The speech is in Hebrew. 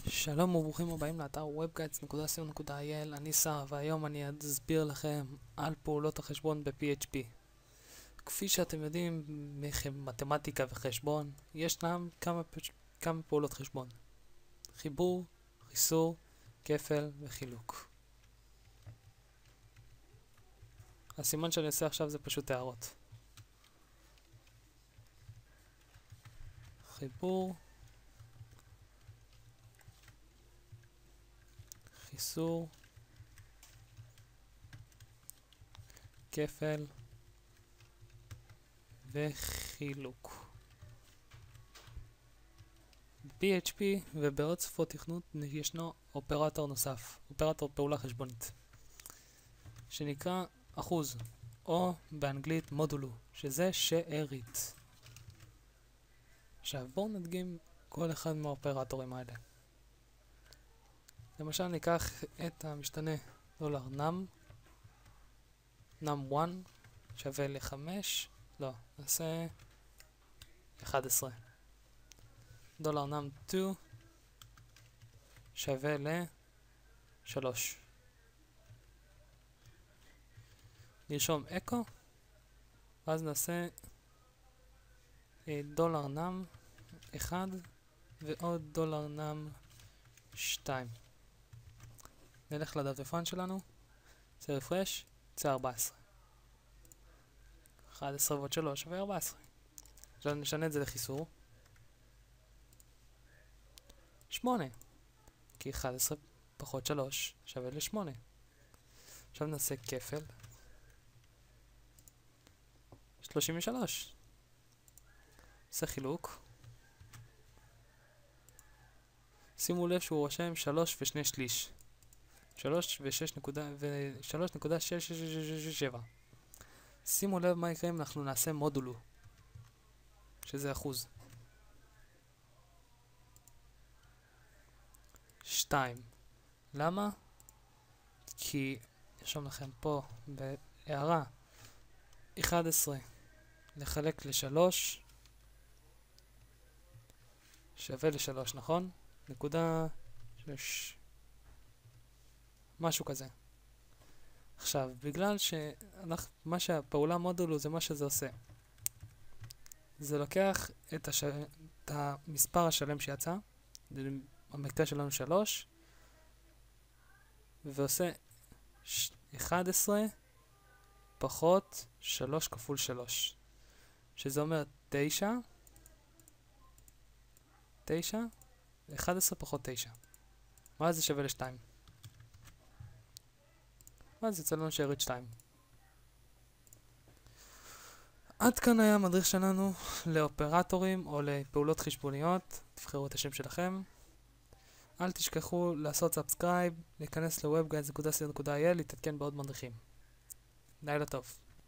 שלום וברוכים הבאים לאתר webguides.co.il. אני שר והיום אני אסביר לכם על פעולות החשבון ב-PHP. כפי שאתם יודעים ממתמטיקה וחשבון, ישנם כמה פעולות חשבון: חיבור, חיסור, כפל וחילוק. הסימן שאני עושה עכשיו זה פשוט הערות. חיבור, חיסור, כפל וחילוק. ב-PHP ובעוד שפות תכנות ישנו אופרטור נוסף, אופרטור פעולה חשבונית, שנקרא אחוז, או באנגלית מודולו, שזה שארית. עכשיו בואו נדגים כל אחד מהאופרטורים האלה. למשל ניקח את המשתנה $num1 שווה ל5, לא, נעשה 11. $num2 שווה ל3. נרשום אקו, ואז נעשה $num1 ועוד $num2. נלך לדפדפן שלנו, זה רפרש, זה 14. 11 ועוד 3 שווה 14. עכשיו נשנה את זה לחיסור 8, כי 11 פחות 3 שווה ל8. עכשיו נעשה כפל 33. נעשה חילוק, שימו לב שהוא רושם 3 ו2 שליש, 3.667. שימו לב מה יקרה אם אנחנו נעשה מודולו, שזה אחוז. 2. למה? כי נרשום לכם פה בהערה 11 לחלק ל3 שווה ל3, נכון? נקודה 6, משהו כזה. עכשיו, בגלל מה שהפעולה מודולו זה מה שזה עושה, זה לוקח את המספר השלם שיצא, המקטע שלנו 3, ועושה 11 פחות 3 כפול 3, שזה אומר 9, 11 פחות 9. מה זה שווה ל2? אז יצא לנו שארית 2. עד כאן היה המדריך שלנו לאופרטורים או לפעולות חשבוניות. תבחרו את השם שלכם. אל תשכחו לעשות סאבסקרייב, להיכנס ל-webguides.co.il, להתעדכן בעוד מדריכים. לילה טוב.